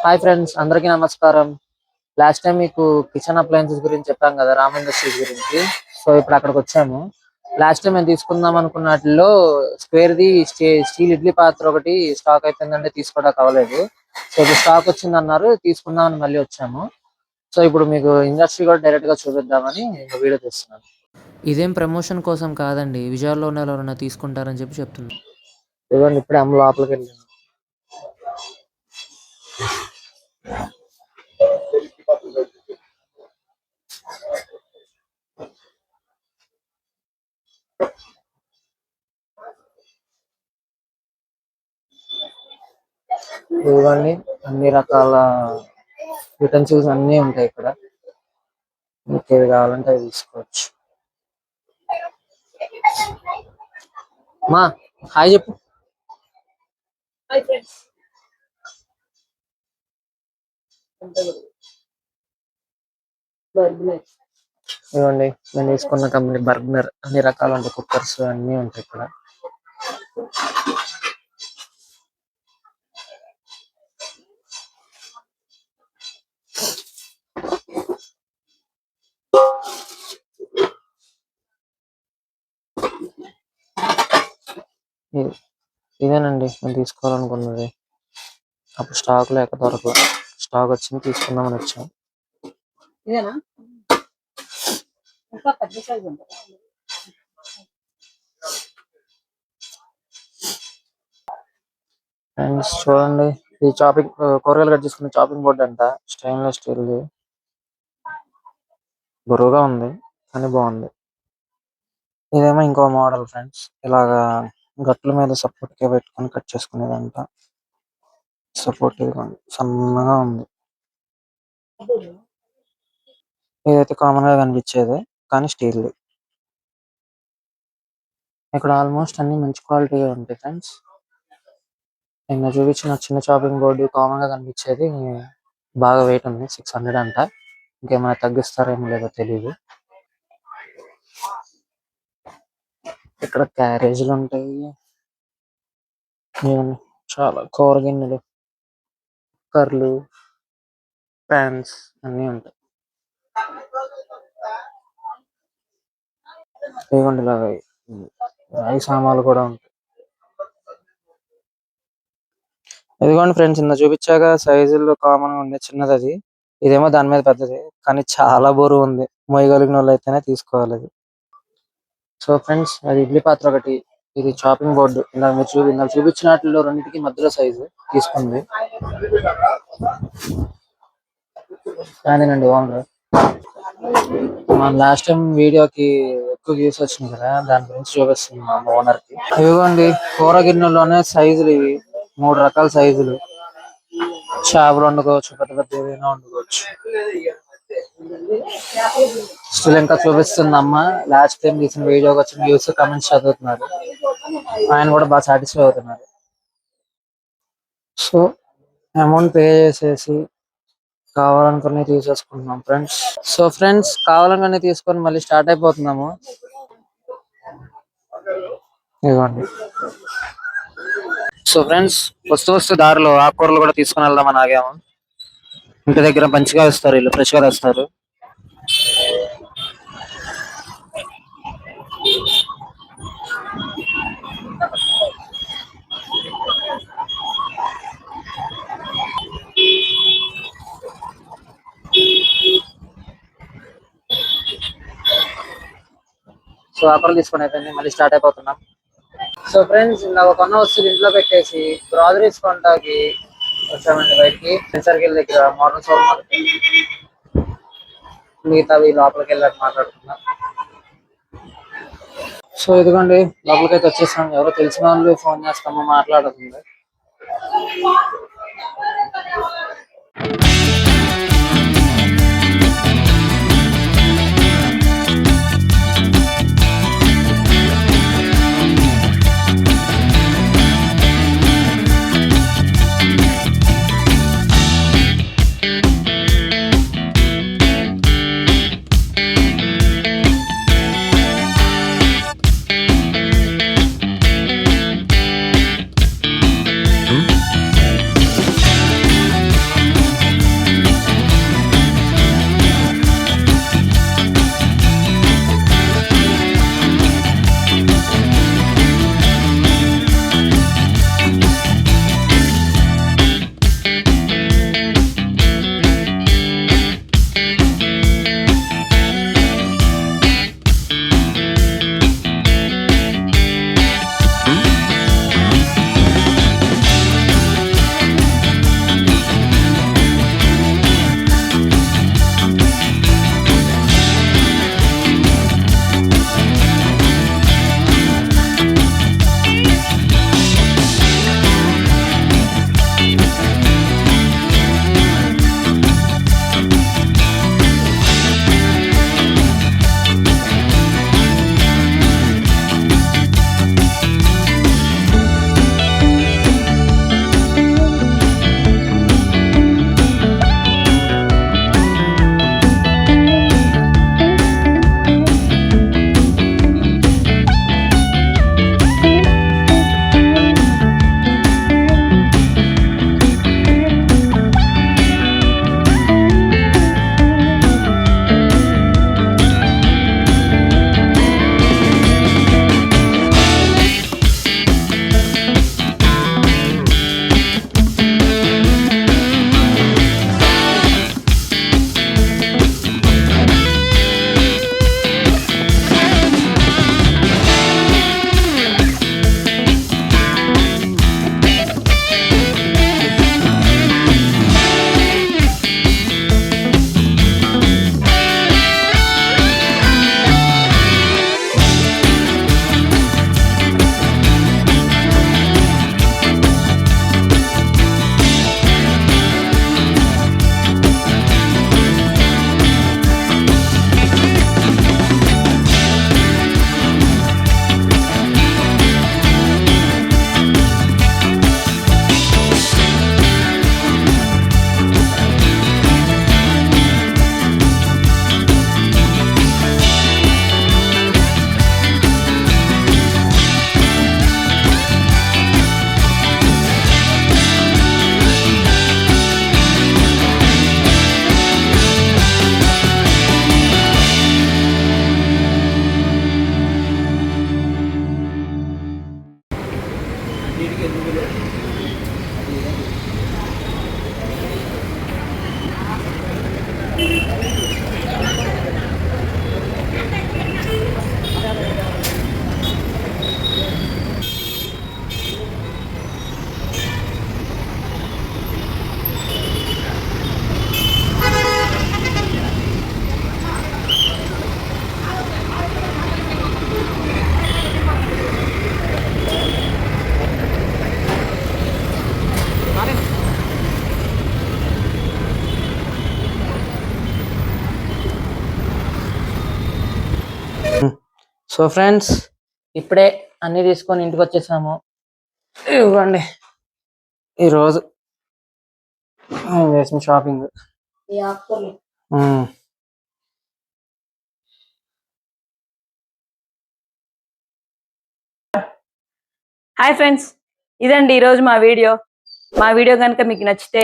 Hi friends, అందరికీ నమస్కారం. Last time మీకు కిచెన్ అప్లయన్సెస్ గురించి చెప్పాం కదా, రామ్ ఇండస్ట్రీస్ గురించి. సో ఇప్పుడు అక్కడికి వచ్చాము. లాస్ట్ టైం మేము తీసుకుందాం అనుకున్న వాటిలో స్క్వేర్ది స్టీల్ ఇడ్లీ పాత్ర ఒకటి స్టాక్ అయిపోయిందంటే తీసుకోవడానికి అవ్వలేదు. సో ఇప్పుడు స్టాక్ వచ్చిందన్నారు, తీసుకుందామని మళ్ళీ వచ్చాము. సో ఇప్పుడు మీకు ఇండస్ట్రీ కూడా డైరెక్ట్ గా చూపిద్దామని వీడియో తీస్తున్నాను. ఇదేం ప్రమోషన్ కోసం కాదండి, విజయాల్లో ఉన్న వాళ్ళు ఎవరైనా తీసుకుంటారని చెప్తుంది. ఇదిగోండి, ఇప్పుడే అమ్మ లోపలికి వెళ్ళాను. ఇదిగోండి, అన్ని రకాల యూటెన్సిల్స్ అన్నీ ఉంటాయి ఇక్కడ. మీకు ఏది కావాలంటే అవి తీసుకోవచ్చు. మా హాయ్ చెప్పు. ఇదిగోండి, నేను తీసుకున్న కంపెనీ బర్గనర్. అన్ని రకాల ఉంటాయి, కుక్కర్స్ అన్నీ ఉంటాయి ఇక్కడ. ఇదేనండి నేను తీసుకోవాలనుకున్నది. అప్పుడు స్టాక్ లేక దొరకదు, స్టాక్ వచ్చింది తీసుకుందామని వచ్చాం. ఇదేనా ఇంకా పెద్ద సైజ్ ఉంటుంది. ఫ్రెండ్స్ చూడండి, ఈ చాపింగ్ కూరగాయలు కట్ చేసుకునే చాపింగ్ బోర్డ్ అంట. స్టెయిన్లెస్ స్టీల్ది, బరువుగా ఉంది కానీ బాగుంది. ఇదేమో ఇంకో మోడల్ ఫ్రెండ్స్, ఇలాగా గట్ల మీద సపోర్ట్ గా పెట్టుకొని కట్ చేసుకునేదంట. సపోర్ట్ సన్నగా ఉంది. ఇదైతే కామన్ గా కనిపించేది కానీ స్టీల్. ఇక్కడ ఆల్మోస్ట్ అన్ని మంచి క్వాలిటీ ఉంటాయి ఫ్రెండ్స్. నేను చూపించిన చిన్న చాపింగ్ బోర్డు కామన్ గా కనిపించేది బాగా వెయిట్ ఉంది, 600 అంట. ఇంకేమైనా తగ్గిస్తారేమో లేదో తెలియదు. ఇక్కడ క్యారేజీలు ఉంటాయి, చాలా కూర గిన్నెలు, కుక్కర్లు, ప్యాన్స్ అన్నీ ఉంటాయి. ఇదిగోండి, ఇలాగ రాయి సామాన్లు కూడా ఉంటాయి. ఇదిగోండి ఫ్రెండ్స్, ఇంత చూపించాక సైజుల్లో కామన్ గా ఉండే చిన్నది అది. ఇదేమో దాని మీద పెద్దది కానీ చాలా బరువు ఉంది. మొయ్యగలిగిన వాళ్ళు అయితేనే తీసుకోవాలి అది. సో ఫ్రెండ్స్, అది ఇడ్లీ పాత్ర ఒకటి, ఇది చాపింగ్ బోర్డు. ఇందాక చూపించిన వాటిలో రెండింటికి మధ్యలో సైజు తీసుకుంది. అదేనండి ఓనర్. మన లాస్ట్ టైం వీడియోకి ఎక్కువ వ్యూస్ వచ్చినాయి కదా, దాని గురించి చూపిస్తుంది మా ఓనర్ కి. ఇదిగోండి, కూర గిన్నెలోనే సైజులు ఇవి, 3 రకాల సైజులు. చేపలు వండుకోవచ్చు, పెద్ద పెద్ద ఏదైనా వండుకోవచ్చు. స్టిల్ ఇంకా చూపిస్తుంది అమ్మ. లాస్ట్ టైం తీసిన వీడియోకి వచ్చిన వ్యూస్, కమెంట్స్ చదువుతున్నారు. ఆయన కూడా బాగా సాటిస్ఫై అవుతున్నారు. సో అమౌంట్ పే చేసేసి కావాలనుకుని తీసేసుకుంటున్నాం ఫ్రెండ్స్. సో ఫ్రెండ్స్, కావాలనుకుని తీసుకొని మళ్ళీ స్టార్ట్ అయిపోతున్నాము. ఇదిగోండి. సో ఫ్రెండ్స్, వస్తూ దారిలో ఆకుకూరలు కూడా తీసుకుని వెళ్దామని ఆగాము. ఇంటి దగ్గర మంచిగా ఇస్తారు, వీళ్ళు ఫ్రెష్ గా ఇస్తారు. సో ఆకుకూరలు తీసుకుని అయిపోయింది, మళ్ళీ స్టార్ట్ అయిపోతున్నాం. సో ఫ్రెండ్స్, ఇందాక కొన్న వస్తువులు ఇంట్లో పెట్టేసి గ్రాసరీస్ కొంటాకి వచ్చామండి బయటికి. సర్కిల్ దగ్గర మోడల్ సోప్ మార్కెట్. మిగతావి లోపలికి వెళ్ళాక మాట్లాడుతున్నాం. సో ఇదిగోండి, లోపలికైతే వచ్చేసాం. ఎవరో తెలిసిన వాళ్ళు ఫోన్ చేస్తామో మాట్లాడుతుంది. సో ఫ్రెండ్స్, ఇప్పుడే అన్ని తీసుకొని ఇంటికి వచ్చేసాము. ఇవ్వండి ఈరోజు చేసిన షాపింగ్. ఈ ఆకుకూరలు హాయ్ ఫ్రెండ్స్, ఇదండి ఈరోజు మా వీడియో కనుక మీకు నచ్చితే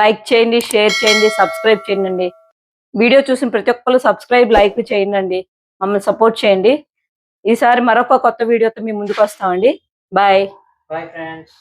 లైక్ చేయండి, షేర్ చేయండి, సబ్స్క్రైబ్ చేయండి. వీడియో చూసిన ప్రతి ఒక్కరు సబ్స్క్రైబ్, లైక్ చేయండి. మమ్మల్ని సపోర్ట్ చేయండి. ఈసారి మరొక కొత్త వీడియోతో మీ ముందుకు వస్తామండి. బాయ్. Bye friends.